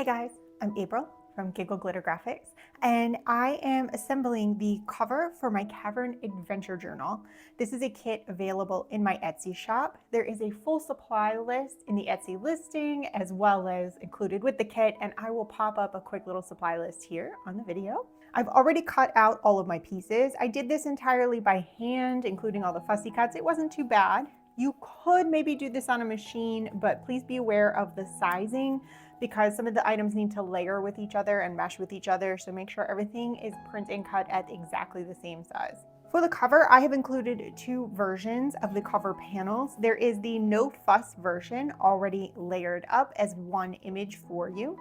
guys, I'm April from Giggle Glitter Graphics, and I am assembling the cover for my Cavern Adventure journal. This is a kit available in my Etsy shop. There is a full supply list in the Etsy listing as well as included with the kit, and I will pop up a quick little supply list here on the video. I've already cut out all of my pieces. I did this entirely by hand, including all the fussy cuts. It wasn't too bad. You could maybe do this on a machine, but please be aware of the sizing because some of the items need to layer with each other and mesh with each other. So make sure everything is print and cut at exactly the same size. For the cover, I have included two versions of the cover panels. There is the no fuss version already layered up as one image for you.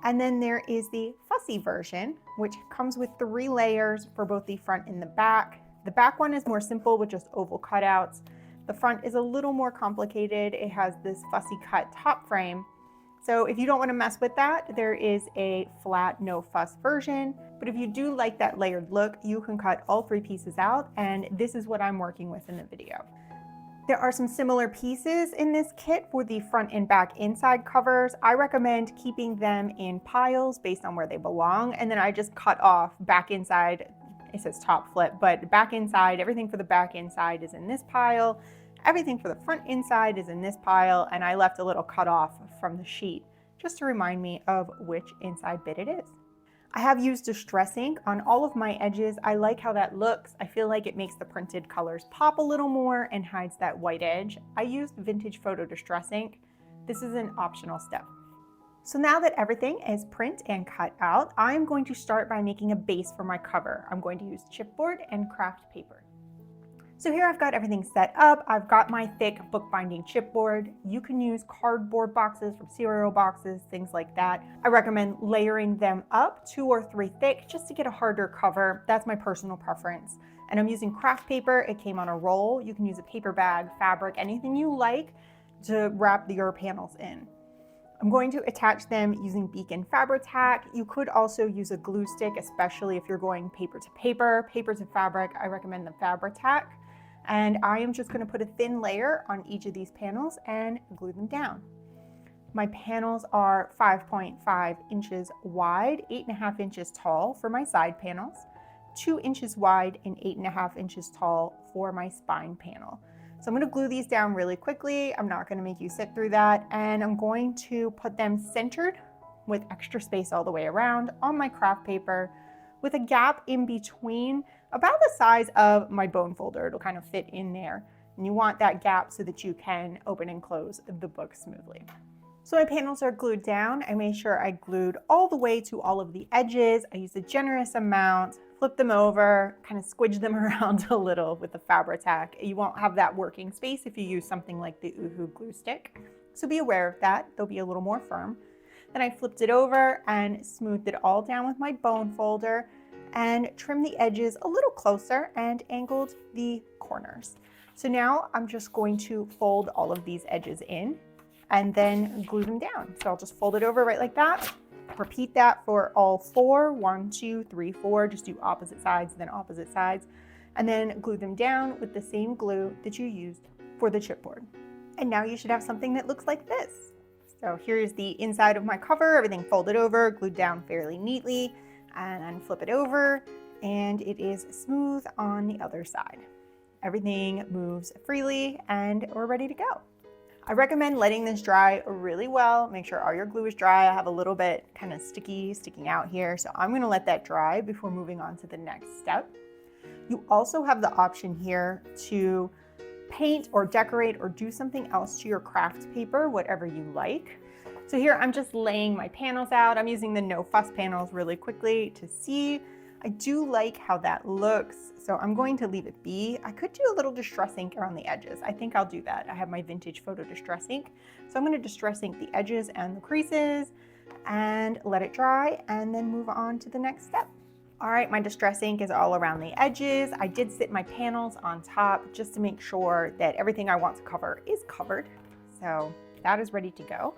And then there is the fussy version, which comes with 3 layers for both the front and the back. The back one is more simple with just oval cutouts. The front is a little more complicated. It has this fussy cut top frame. So if you don't want to mess with that, there is a flat no fuss version. But if you do like that layered look, you can cut all 3 pieces out, and this is what I'm working with in the video. There are some similar pieces in this kit for the front and back inside covers. I recommend keeping them in piles based on where they belong, and then I just cut off back inside. It says top flip, but back inside, everything for the back inside is in this pile. Everything for the front inside is in this pile, and I left a little cut off from the sheet just to remind me of which inside bit it is. I have used distress ink on all of my edges. I like how that looks. I feel like it makes the printed colors pop a little more and hides that white edge. I used vintage photo distress ink. This is an optional step. So now that everything is print and cut out, I'm going to start by making a base for my cover. I'm going to use chipboard and craft paper. So here I've got everything set up. I've got my thick bookbinding chipboard. You can use cardboard boxes from cereal boxes, things like that. I recommend layering them up 2 or 3 thick just to get a harder cover. That's my personal preference. And I'm using craft paper. It came on a roll. You can use a paper bag, fabric, anything you like to wrap your panels in. I'm going to attach them using Beacon Fabri-Tac. You could also use a glue stick, especially if you're going paper to paper. Paper to fabric, I recommend the Fabri-Tac. And I am just going to put a thin layer on each of these panels and glue them down. My panels are 5.5 inches wide, 8.5 inches tall for my side panels, 2 inches wide and 8.5 inches tall for my spine panel. So I'm going to glue these down really quickly. I'm not going to make you sit through that. And I'm going to put them centered with extra space all the way around on my craft paper with a gap in between about the size of my bone folder. It'll kind of fit in there. And you want that gap so that you can open and close the book smoothly. So my panels are glued down. I made sure I glued all the way to all of the edges. I used a generous amount, flip them over, kind of squidge them around a little with the Fabri-Tac. You won't have that working space if you use something like the Uhu glue stick. So be aware of that. They'll be a little more firm. Then I flipped it over and smoothed it all down with my bone folder and trimmed the edges a little closer and angled the corners. So now I'm just going to fold all of these edges in and then glue them down. So I'll just fold it over right like that. Repeat that for all 4, 1, 2, 3, 4. Just do opposite sides, then opposite sides, and then glue them down with the same glue that you used for the chipboard. And now you should have something that looks like this. So here's the inside of my cover, everything folded over, glued down fairly neatly, and then flip it over, and it is smooth on the other side. Everything moves freely, and we're ready to go. I recommend letting this dry really well. Make sure all your glue is dry. I have a little bit kind of sticking out here, so I'm gonna let that dry before moving on to the next step. You also have the option here to paint or decorate or do something else to your craft paper, whatever you like. So here I'm just laying my panels out. I'm using the no fuss panels really quickly to see. I do like how that looks, so I'm going to leave it be. I could do a little distress ink around the edges. I think I'll do that. I have my vintage photo distress ink. So I'm going to distress ink the edges and the creases and let it dry and then move on to the next step. All right, my distress ink is all around the edges. I did sit my panels on top just to make sure that everything I want to cover is covered. So that is ready to go.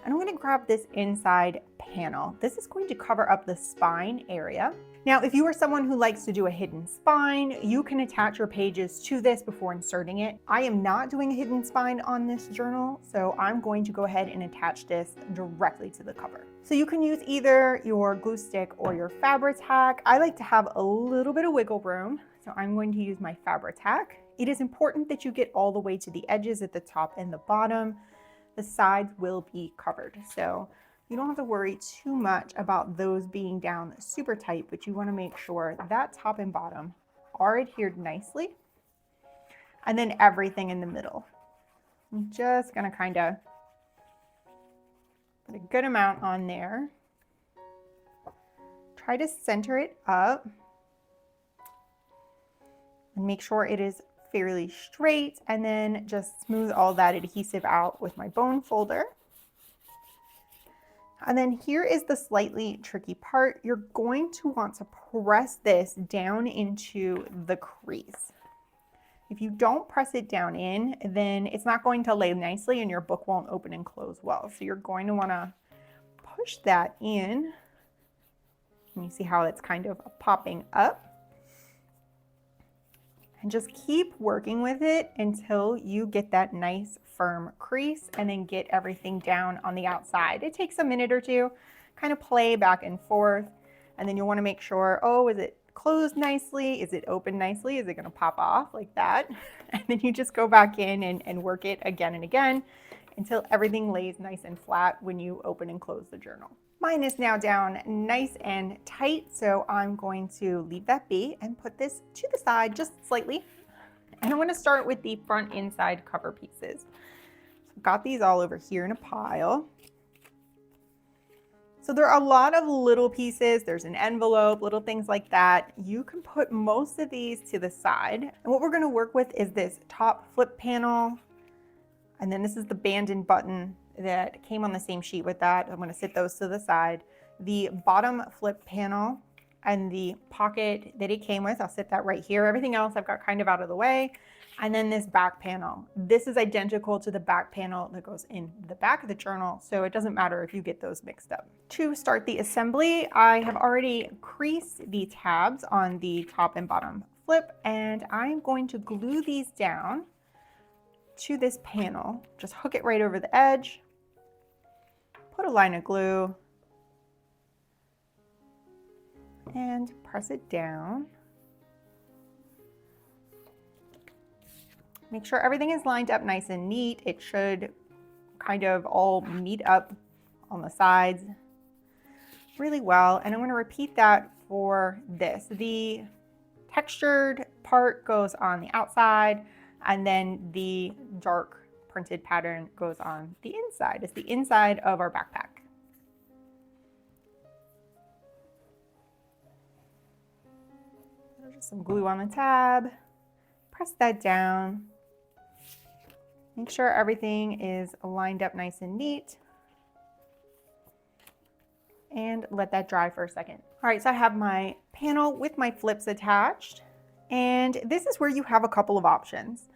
And I'm going to grab this inside panel. This is going to cover up the spine area. Now, if you are someone who likes to do a hidden spine, you can attach your pages to this before inserting it. I am not doing a hidden spine on this journal, so I'm going to go ahead and attach this directly to the cover. So you can use either your glue stick or your Fabri-Tac. I like to have a little bit of wiggle room, so I'm going to use my Fabri-Tac. It is important that you get all the way to the edges at the top and the bottom. The sides will be covered, so you don't have to worry too much about those being down super tight, but you want to make sure that top and bottom are adhered nicely. And then everything in the middle. I'm just going to kind of put a good amount on there. Try to center it up and make sure it is fairly straight, and then just smooth all that adhesive out with my bone folder. And then here is the slightly tricky part. You're going to want to press this down into the crease. If you don't press it down in, then it's not going to lay nicely and your book won't open and close well. So you're going to want to push that in. And you see how it's kind of popping up. And just keep working with it until you get that nice firm crease, and then get everything down on the outside. It takes a minute or two, kind of play back and forth, and then you'll want to make sure, oh, is it closed nicely? Is it open nicely? Is it going to pop off like that? And then you just go back in and work it again and again until everything lays nice and flat when you open and close the journal. Mine is now down nice and tight, so I'm going to leave that be and put this to the side just slightly. And I'm going to start with the front inside cover pieces. So I've got these all over here in a pile. So there are a lot of little pieces. There's an envelope, little things like that. You can put most of these to the side. And what we're going to work with is this top flip panel. And then this is the band and button that came on the same sheet with that. I'm going to sit those to the side. The bottom flip panel and the pocket that it came with, I'll sit that right here. Everything else I've got kind of out of the way. And then this back panel. This is identical to the back panel that goes in the back of the journal, so it doesn't matter if you get those mixed up. To start the assembly, I have already creased the tabs on the top and bottom flip, and I'm going to glue these down to this panel. Just hook it right over the edge, put a line of glue, and press it down. Make sure everything is lined up nice and neat. It should kind of all meet up on the sides really well. And I'm going to repeat that for this. The textured part goes on the outside, and then the dark printed pattern goes on the inside. It's the inside of our backpack. Just some glue on the tab. Press that down. Make sure everything is lined up nice and neat. And let that dry for a second. All right, so I have my panel with my flips attached. And this is where you have a couple of options.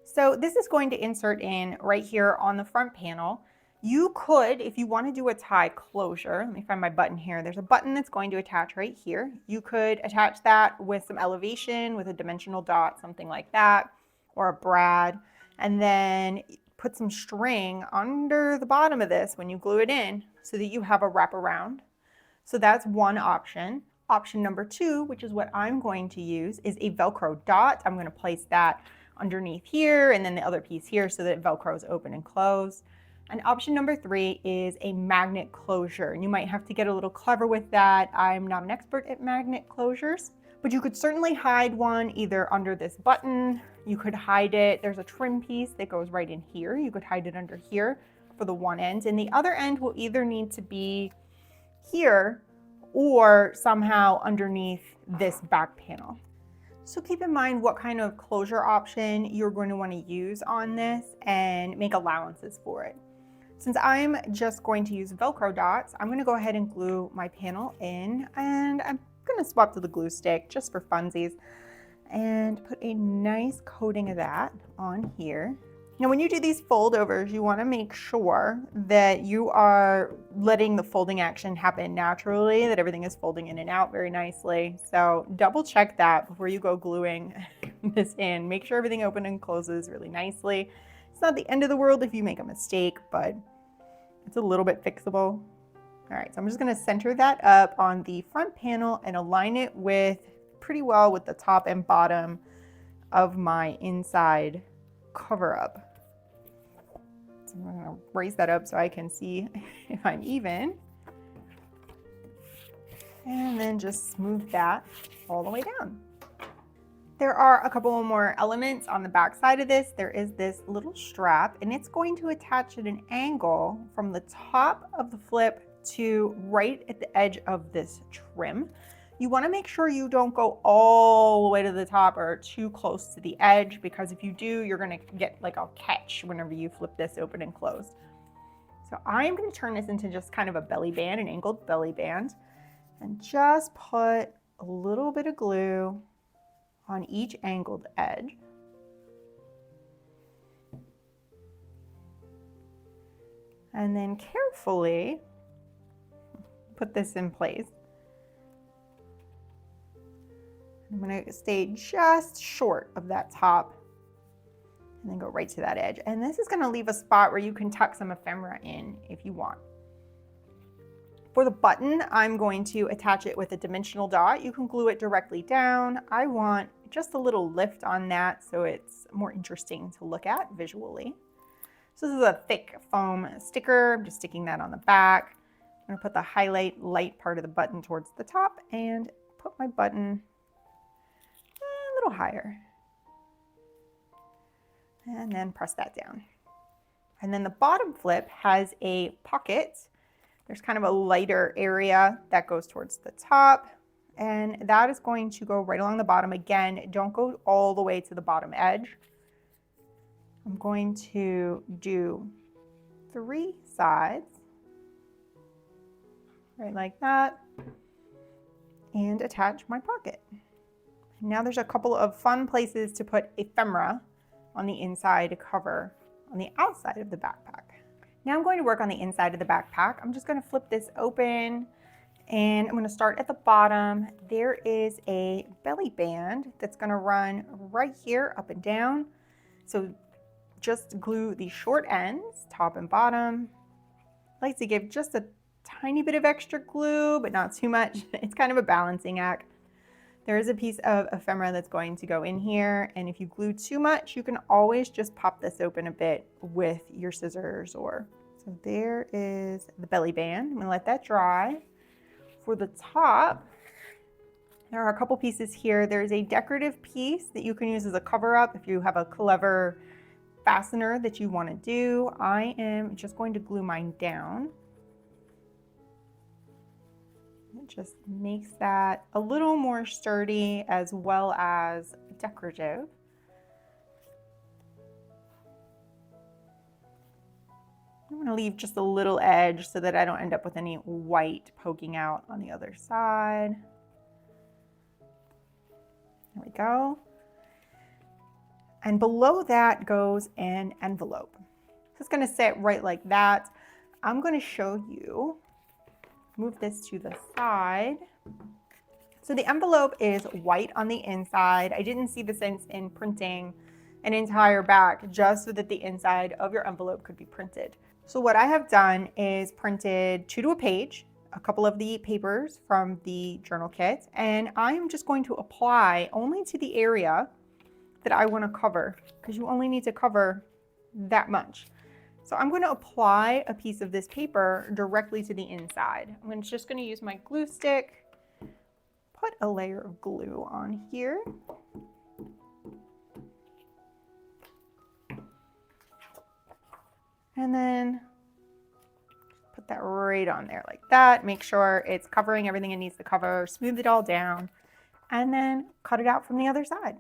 So this is going to insert in right here on the front panel. You could, if you want to do a tie closure, let me find my button here. There's a button that's going to attach right here. You could attach that with some elevation, with a dimensional dot, something like that, or a brad, and then put some string under the bottom of this when you glue it in so that you have a wraparound. So that's one option. Option number two, which is what I'm going to use, is a Velcro dot. I'm going to place that underneath here and then the other piece here so that it Velcros open and close. And option number three is a magnet closure. And you might have to get a little clever with that. I'm not an expert at magnet closures, but you could certainly hide one either under this button. You could hide it. There's a trim piece that goes right in here. You could hide it under here for the one end. And the other end will either need to be here or somehow underneath this back panel. So keep in mind what kind of closure option you're going to want to use on this and make allowances for it. Since I'm just going to use Velcro dots, I'm going to go ahead and glue my panel in, and I'm going to swap to the glue stick just for funsies and put a nice coating of that on here. Now, when you do these fold overs, you want to make sure that you are letting the folding action happen naturally, that everything is folding in and out very nicely. So double check that before you go gluing this in. Make sure everything opens and closes really nicely. It's not the end of the world if you make a mistake, but it's a little bit fixable. All right, so I'm just going to center that up on the front panel and align it with pretty well with the top and bottom of my inside cover up. So I'm going to raise that up so I can see if I'm even. And then just smooth that all the way down. There are a couple more elements on the back side of this. There is this little strap, and it's going to attach at an angle from the top of the flip to right at the edge of this trim. You want to make sure you don't go all the way to the top or too close to the edge, because if you do, you're going to get like a catch whenever you flip this open and closed. So I am going to turn this into just kind of a belly band, an angled belly band, and just put a little bit of glue on each angled edge. And then carefully put this in place. I'm going to stay just short of that top and then go right to that edge. And this is going to leave a spot where you can tuck some ephemera in if you want. For the button, I'm going to attach it with a dimensional dot. You can glue it directly down. I want just a little lift on that so it's more interesting to look at visually. So this is a thick foam sticker. I'm just sticking that on the back. I'm going to put the highlight light part of the button towards the top and put my button a little higher. And then press that down. And then the bottom flip has a pocket. There's kind of a lighter area that goes towards the top, and that is going to go right along the bottom. Again, don't go all the way to the bottom edge. I'm going to do 3 sides, right like that, and attach my pocket. Now there's a couple of fun places to put ephemera on the inside cover on the outside of the backpack. Now I'm going to work on the inside of the backpack. I'm just going to flip this open, and I'm going to start at the bottom. There is a belly band that's going to run right here up and down. So just glue the short ends, top and bottom. I like to give just a tiny bit of extra glue, but not too much. It's kind of a balancing act. There is a piece of ephemera that's going to go in here, and if you glue too much, you can always just pop this open a bit with your scissors. So there is the belly band. I'm going to let that dry. For the top, there are a couple pieces here. There's a decorative piece that you can use as a cover up if you have a clever fastener that you want to do. I am just going to glue mine down. It just makes that a little more sturdy as well as decorative. I'm going to leave just a little edge so that I don't end up with any white poking out on the other side. There we go. And below that goes an envelope. So it's going to sit right like that. I'm going to show you. Move this to the side. So the envelope is white on the inside. I didn't see the sense in printing an entire back just so that the inside of your envelope could be printed. So what I have done is printed 2 to a page, a couple of the papers from the journal kit, and I am just going to apply only to the area that I want to cover, because you only need to cover that much. So I'm going to apply a piece of this paper directly to the inside. I'm just going to use my glue stick, put a layer of glue on here. And then put that right on there like that. Make sure it's covering everything it needs to cover, smooth it all down, and then cut it out from the other side.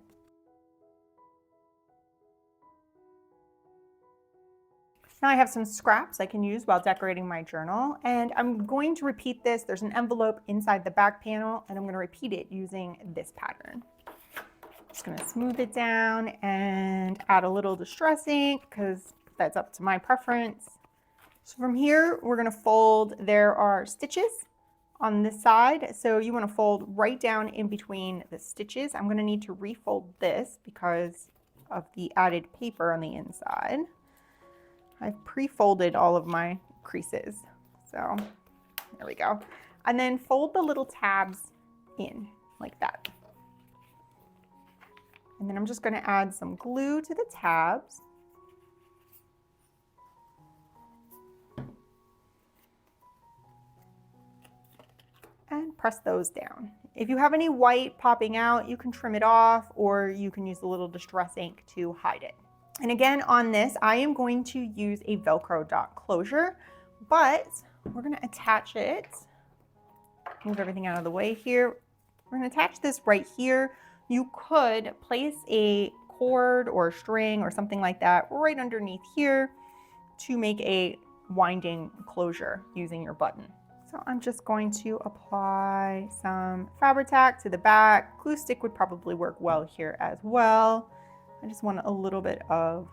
Now I have some scraps I can use while decorating my journal, and I'm going to repeat this. There's an envelope inside the back panel, and I'm going to repeat it using this pattern. Just gonna smooth it down and add a little distress ink because that's up to my preference. So from here, we're gonna fold. There are stitches on this side, so you want to fold right down in between the stitches. I'm going to need to refold this because of the added paper on the inside. I've pre-folded all of my creases, so there we go. And then fold the little tabs in like that. And then I'm just going to add some glue to the tabs. And press those down. If you have any white popping out, you can trim it off, or you can use a little distress ink to hide it. And again, on this, I am going to use a Velcro dot closure, but we're going to attach it. Move everything out of the way here. We're going to attach this right here. You could place a cord or string or something like that right underneath here to make a winding closure using your button. So I'm just going to apply some Fabri-Tac to the back. Glue stick would probably work well here as well. I just want a little bit of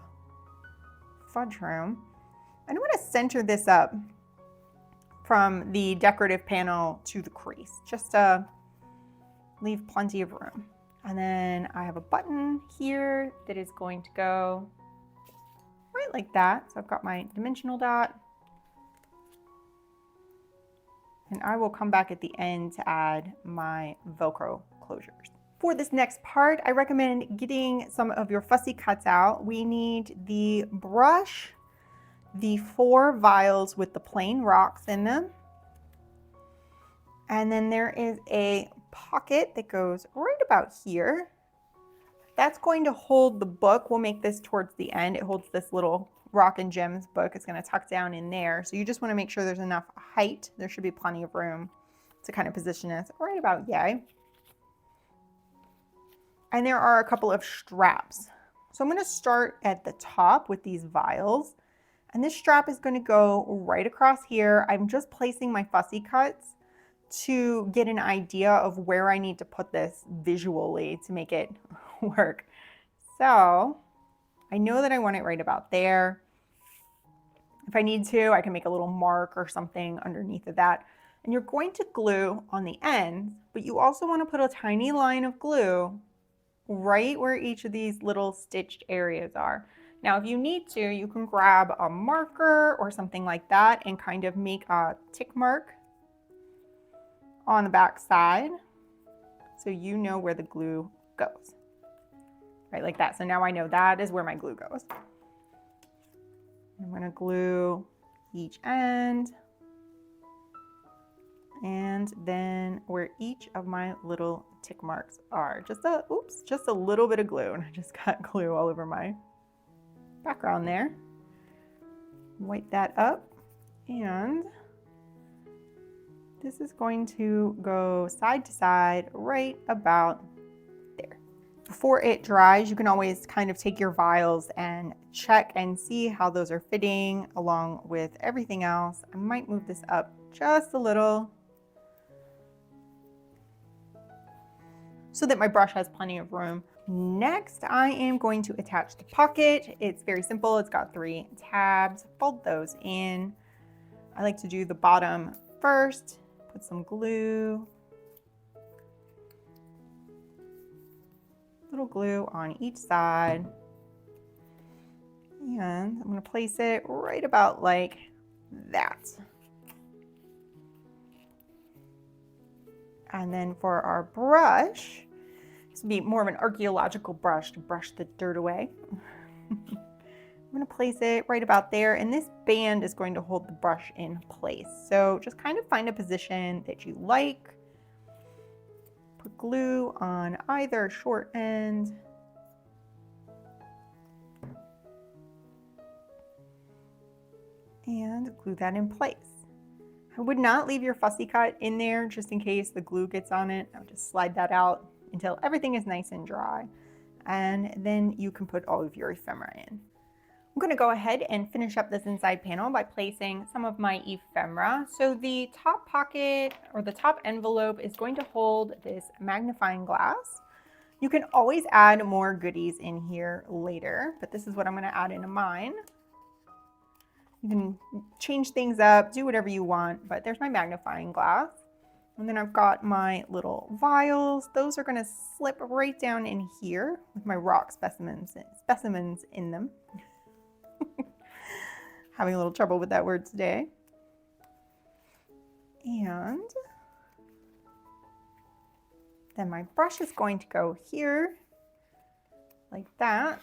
fudge room. And I'm going to center this up from the decorative panel to the crease, just to leave plenty of room. And then I have a button here that is going to go right like that. So I've got my dimensional dot. And I will come back at the end to add my Velcro closures. For this next part, I recommend getting some of your fussy cuts out. We need the brush, the 4 vials with the plain rocks in them. And then there is a pocket that goes right about here. That's going to hold the book. We'll make this towards the end. It holds this little Rock and Gems book. It's going to tuck down in there. So you just want to make sure there's enough height. There should be plenty of room to kind of position this right about yay. And there are a couple of straps. So I'm going to start at the top with these vials. And this strap is going to go right across here. I'm just placing my fussy cuts to get an idea of where I need to put this visually to make it work. So I know that I want it right about there. If I need to, I can make a little mark or something underneath of that. And you're going to glue on the ends, but you also want to put a tiny line of glue right where each of these little stitched areas are. Now, if you need to, you can grab a marker or something like that and kind of make a tick mark on the back side so you know where the glue goes. Right, like that. So now I know that is where my glue goes. I'm going to glue each end and then where each of my little tick marks are. Just a little bit of glue, and I just got glue all over my background there. Wipe that up, and this is going to go side to side right about there. Before it dries, you can always kind of take your vials and check and see how those are fitting along with everything else. I might move this up just a little so that my brush has plenty of room. Next, I am going to attach the pocket. It's very simple. It's got 3 tabs. Fold those in. I like to do the bottom first. Put some glue. Little glue on each side. And I'm going to place it right about like that. And then for our brush, this will be more of an archaeological brush to brush the dirt away. I'm going to place it right about there, and this band is going to hold the brush in place. So just kind of find a position that you like. Put glue on either short end. And glue that in place. I would not leave your fussy cut in there just in case the glue gets on it. I would just slide that out until everything is nice and dry. And then you can put all of your ephemera in. I'm going to go ahead and finish up this inside panel by placing some of my ephemera. So the top pocket or the top envelope is going to hold this magnifying glass. You can always add more goodies in here later, but this is what I'm going to add into mine. You can change things up, do whatever you want, but there's my magnifying glass. And then I've got my little vials. Those are going to slip right down in here with my rock specimens in them. Having a little trouble with that word today. And then my brush is going to go here like that.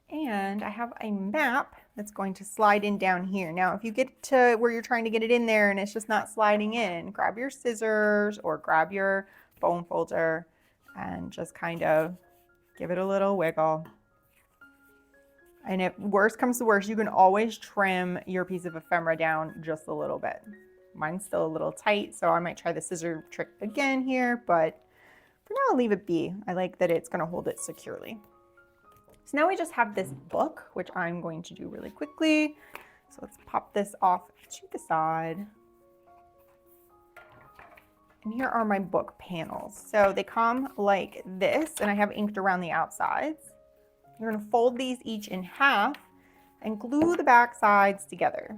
And I have a map that's going to slide in down here. Now, if you get to where you're trying to get it in there and it's just not sliding in, grab your scissors or grab your bone folder and just kind of give it a little wiggle. And if worst comes to worst, you can always trim your piece of ephemera down just a little bit. Mine's still a little tight, so I might try the scissor trick again here, but for now I'll leave it be. I like that it's going to hold it securely. So now we just have this book, which I'm going to do really quickly. So let's pop this off to the side. And here are my book panels. So they come like this, and I have inked around the outsides. You're going to fold these each in half and glue the back sides together.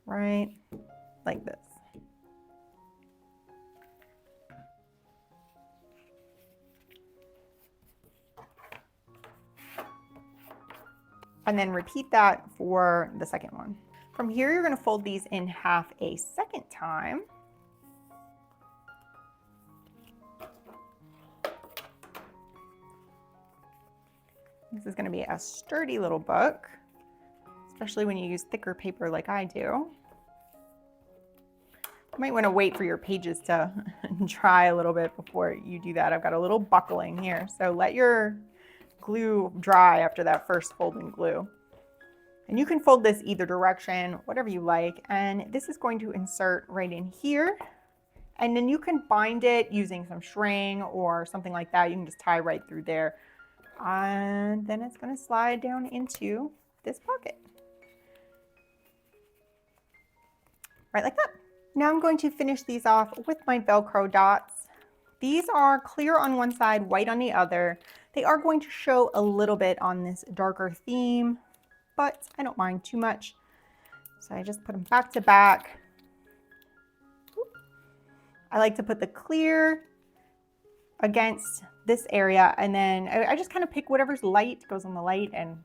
Right like this. And then repeat that for the second one. From here, you're going to fold these in half a second time. This is going to be a sturdy little book, especially when you use thicker paper like I do. You might want to wait for your pages to dry a little bit before you do that. I've got a little buckling here, so let your glue dry after that first fold in glue. And you can fold this either direction, whatever you like. And this is going to insert right in here. And then you can bind it using some string or something like that. You can just tie right through there. And then it's going to slide down into this pocket. Right like that. Now I'm going to finish these off with my Velcro dots. These are clear on one side, white on the other. They are going to show a little bit on this darker theme, but I don't mind too much. So I just put them back to back. I like to put the clear against this area, and then I just kind of pick whatever's light goes on the light and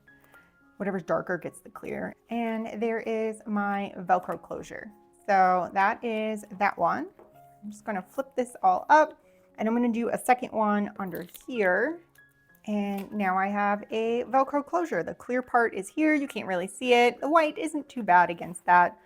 whatever's darker gets the clear. And there is my Velcro closure. So that is that one. I'm just going to flip this all up, and I'm going to do a second one under here. And now I have a Velcro closure. The clear part is here. You can't really see it. The white isn't too bad against that.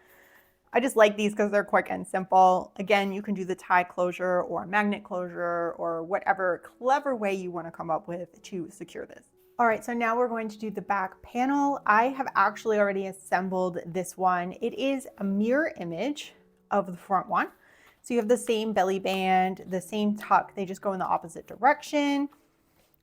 I just like these because they're quick and simple. Again, you can do the tie closure or magnet closure or whatever clever way you want to come up with to secure this. All right, so now we're going to do the back panel. I have actually already assembled this one. It is a mirror image of the front one. So you have the same belly band, the same tuck. They just go in the opposite direction.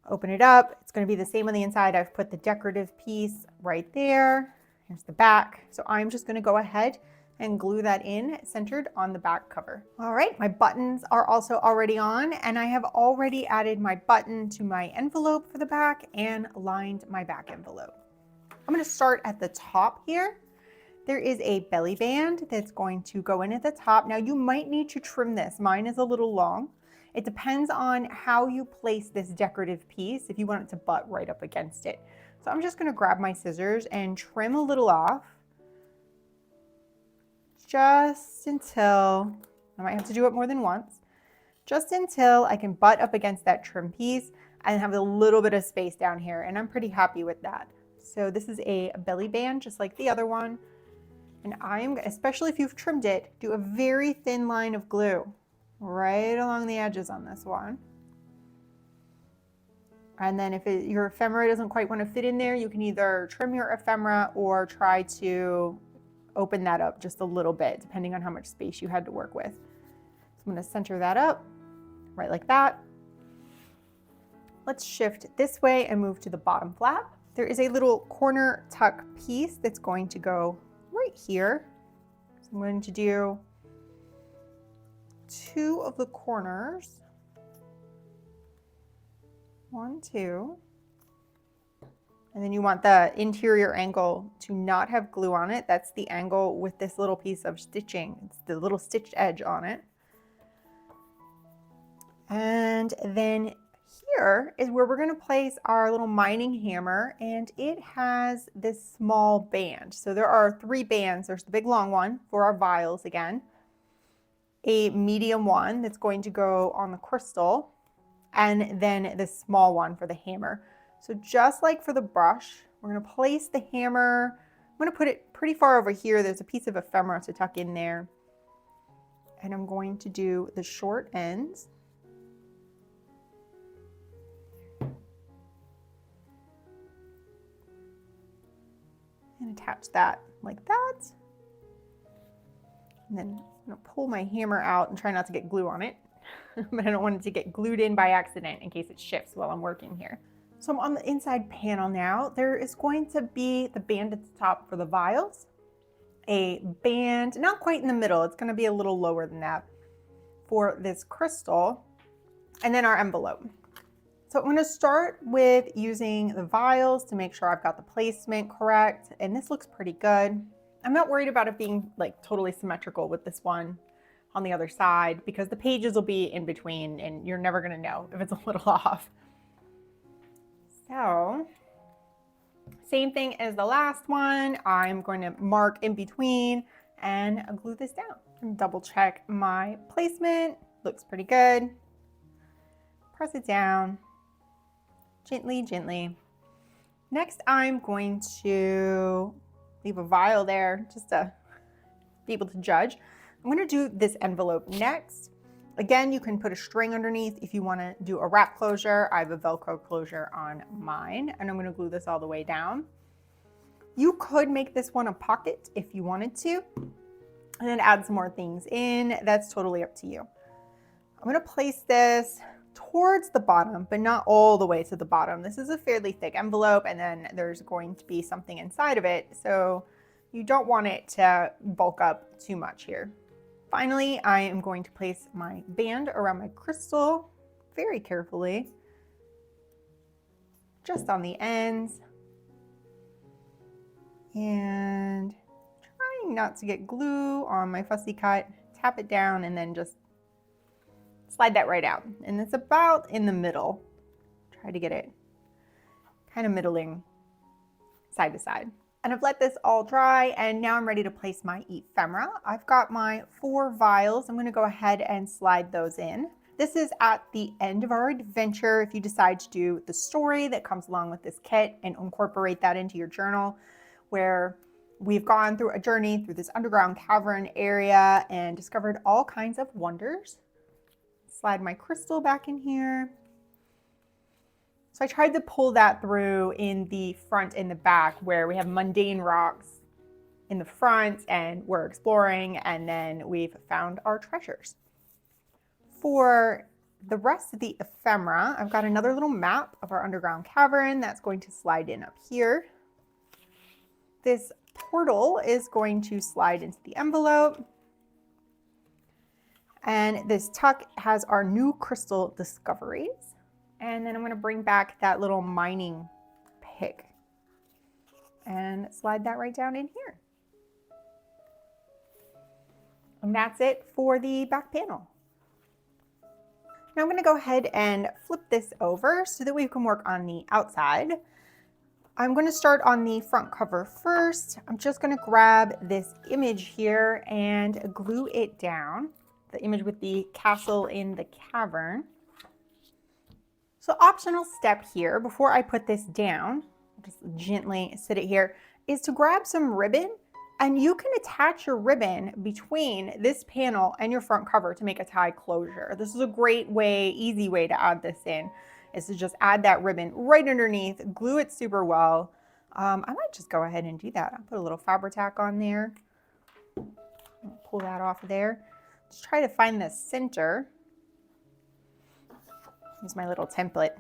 Open it up. It's going to be the same on the inside. I've put the decorative piece right there. Here's the back. So I'm just going to go ahead and glue that in centered on the back cover. All right, my buttons are also already on, and I have already added my button to my envelope for the back and lined my back envelope. I'm going to start at the top here. There is a belly band that's going to go in at the top. Now you might need to trim this. Mine is a little long. It depends on how you place this decorative piece if you want it to butt right up against it. So I'm just going to grab my scissors and trim a little off. Just until, I might have to do it more than once, just until I can butt up against that trim piece and have a little bit of space down here, and I'm pretty happy with that. So this is a belly band just like the other one, and I'm, especially if you've trimmed it, do a very thin line of glue right along the edges on this one. And then if your ephemera doesn't quite want to fit in there, you can either trim your ephemera or try to open that up just a little bit, depending on how much space you had to work with. So I'm going to center that up, right like that. Let's shift this way and move to the bottom flap. There is a little corner tuck piece that's going to go right here. So I'm going to do two of the corners 1, 2. And then you want the interior angle to not have glue on it. That's the angle with this little piece of stitching. It's the little stitched edge on it. And then here is where we're going to place our little mining hammer, and it has this small band. So there are 3 bands. There's the big long one for our vials again, a medium one that's going to go on the crystal, and then the small one for the hammer. So just like for the brush, we're going to place the hammer. I'm going to put it pretty far over here. There's a piece of ephemera to tuck in there. And I'm going to do the short ends. And attach that like that. And then I'm going to pull my hammer out and try not to get glue on it. But I don't want it to get glued in by accident in case it shifts while I'm working here. So I'm on the inside panel now. There is going to be the band at the top for the vials, a band, not quite in the middle, it's going to be a little lower than that for this crystal, and then our envelope. So I'm going to start with using the vials to make sure I've got the placement correct, and this looks pretty good. I'm not worried about it being like totally symmetrical with this one on the other side because the pages will be in between and you're never going to know if it's a little off. So, same thing as the last one, I'm going to mark in between and glue this down. And double check my placement, looks pretty good. Press it down, gently, gently. Next, I'm going to leave a vial there just to be able to judge. I'm going to do this envelope next. Again, you can put a string underneath if you want to do a wrap closure. I have a Velcro closure on mine, and I'm going to glue this all the way down. You could make this one a pocket if you wanted to, and then add some more things in. That's totally up to you. I'm going to place this towards the bottom, but not all the way to the bottom. This is a fairly thick envelope, and then there's going to be something inside of it, so you don't want it to bulk up too much here. Finally, I am going to place my band around my crystal very carefully, just on the ends, and trying not to get glue on my fussy cut. Tap it down and then just slide that right out. And it's about in the middle. Try to get it kind of middling side to side. And I've let this all dry, and now I'm ready to place my ephemera. I've got my 4 vials. I'm going to go ahead and slide those in. This is at the end of our adventure. If you decide to do the story that comes along with this kit and incorporate that into your journal, where we've gone through a journey through this underground cavern area and discovered all kinds of wonders. Slide my crystal back in here. So I tried to pull that through in the front and the back where we have mundane rocks in the front and we're exploring, and then we've found our treasures. For the rest of the ephemera, I've got another little map of our underground cavern that's going to slide in up here. This portal is going to slide into the envelope. And this tuck has our new crystal discoveries. And then I'm going to bring back that little mining pick and slide that right down in here. And that's it for the back panel. Now I'm going to go ahead and flip this over so that we can work on the outside. I'm going to start on the front cover first. I'm just going to grab this image here and glue it down. The image with the castle in the cavern. So optional step here, before I put this down, just gently sit it here, is to grab some ribbon, and you can attach your ribbon between this panel and your front cover to make a tie closure. This is a great way, easy way to add this in, is to just add that ribbon right underneath, glue it super well. I might just go ahead and do that. I'll put a little Fabri-Tac on there. Pull that off of there. Just try to find the center. Use my little template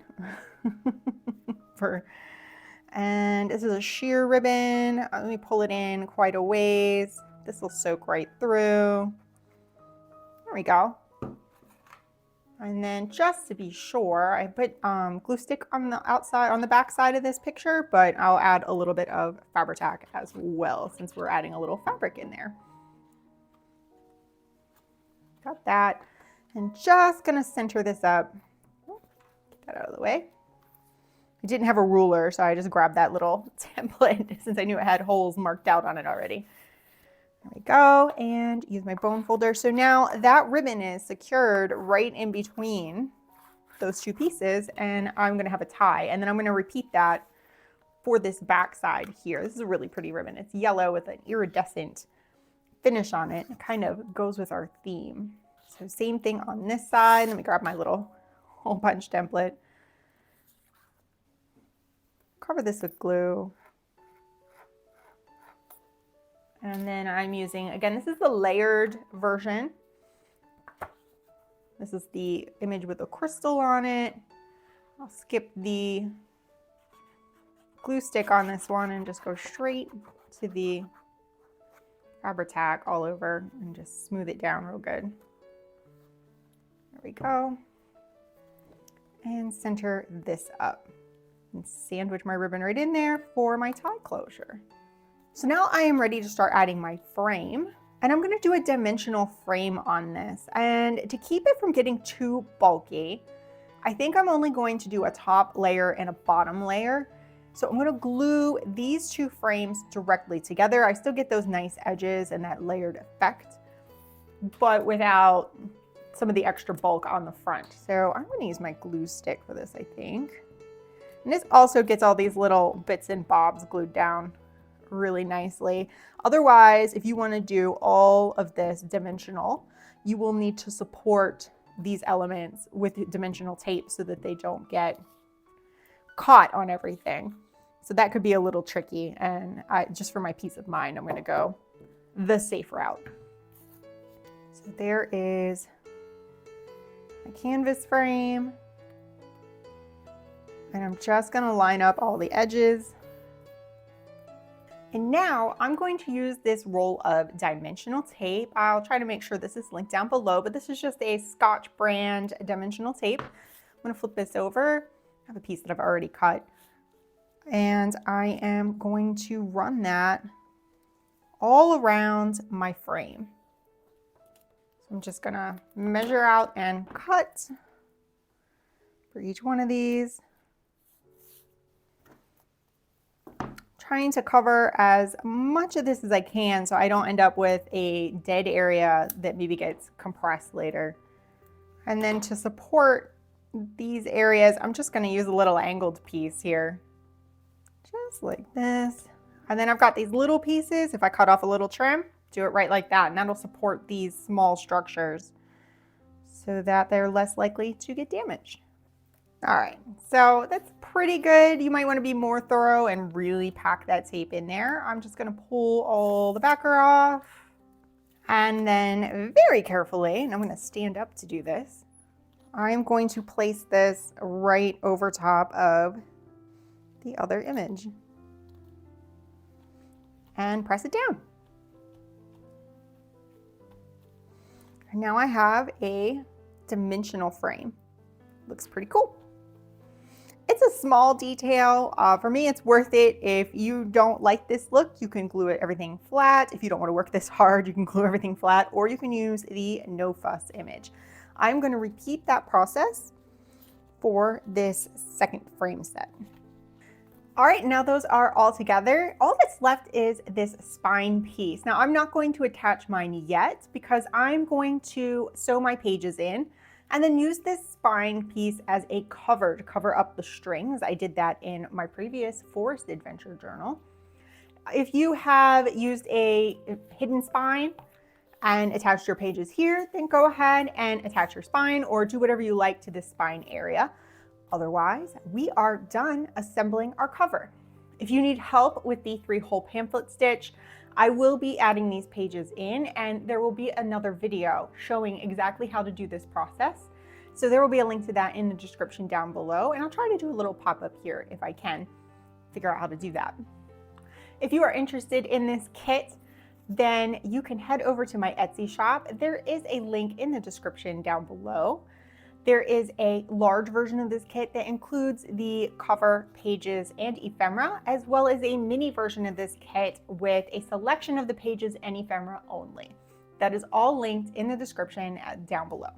and this is a sheer ribbon. Let me pull it in quite a ways. This will soak right through. There we go. And then just to be sure, I put glue stick on the outside, on the back side of this picture, but I'll add a little bit of Fabri-Tac as well since we're adding a little fabric in there. Got that. And just gonna center this up. Get that out of the way. I didn't have a ruler, so I just grabbed that little template since I knew it had holes marked out on it already. There we go, and use my bone folder. So now that ribbon is secured right in between those two pieces, and I'm gonna have a tie, and then I'm gonna repeat that for this back side here. This is a really pretty ribbon. It's yellow with an iridescent finish on it. It kind of goes with our theme. So same thing on this side. Let me grab my little hole punch template. Cover this with glue. And then I'm using, again, this is the layered version. This is the image with the crystal on it. I'll skip the glue stick on this one and just go straight to the Fabri-Tac all over and just smooth it down real good. There we go. And center this up and sandwich my ribbon right in there for my tie closure. So now I am ready to start adding my frame, and I'm gonna do a dimensional frame on this. And to keep it from getting too bulky, I think I'm only going to do a top layer and a bottom layer. So I'm gonna glue these two frames directly together. I still get those nice edges and that layered effect, but without some of the extra bulk on the front. So I'm gonna use my glue stick for this, I think. And this also gets all these little bits and bobs glued down really nicely. Otherwise, if you want to do all of this dimensional, you will need to support these elements with dimensional tape so that they don't get caught on everything. So that could be a little tricky, and just for my peace of mind, I'm going to go the safe route. So there is my canvas frame, and I'm just going to line up all the edges. And now I'm going to use this roll of dimensional tape. I'll try to make sure this is linked down below, but this is just a Scotch brand dimensional tape. I'm going to flip this over. I have a piece that I've already cut. And I am going to run that all around my frame. So I'm just going to measure out and cut for each one of these. Trying to cover as much of this as I can so I don't end up with a dead area that maybe gets compressed later. And then to support these areas, I'm just going to use a little angled piece here. Just like this. And then I've got these little pieces. If I cut off a little trim, do it right like that. And that'll support these small structures so that they're less likely to get damaged. All right, so that's pretty good. You might want to be more thorough and really pack that tape in there. I'm just going to pull all the backer off, and then very carefully, and I'm going to stand up to do this, I'm going to place this right over top of the other image and press it down. And now I have a dimensional frame. Looks pretty cool. It's a small detail. For me, it's worth it. If you don't like this look, you can glue everything flat. If you don't want to work this hard, you can glue everything flat, or you can use the no fuss image. I'm going to repeat that process for this second frame set. All right, now those are all together. All that's left is this spine piece. Now I'm not going to attach mine yet because I'm going to sew my pages in and then use this spine piece as a cover to cover up the strings. I did that in my previous forest adventure journal. If you have used a hidden spine and attached your pages here, then go ahead and attach your spine or do whatever you like to this spine area. Otherwise, we are done assembling our cover. If you need help with the 3-hole pamphlet stitch, I will be adding these pages in, and there will be another video showing exactly how to do this process. So there will be a link to that in the description down below, and I'll try to do a little pop-up here if I can figure out how to do that. If you are interested in this kit, then you can head over to my Etsy shop. There is a link in the description down below. There is a large version of this kit that includes the cover, pages, and ephemera, as well as a mini version of this kit with a selection of the pages and ephemera only. That is all linked in the description down below.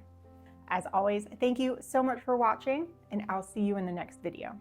As always, thank you so much for watching, and I'll see you in the next video.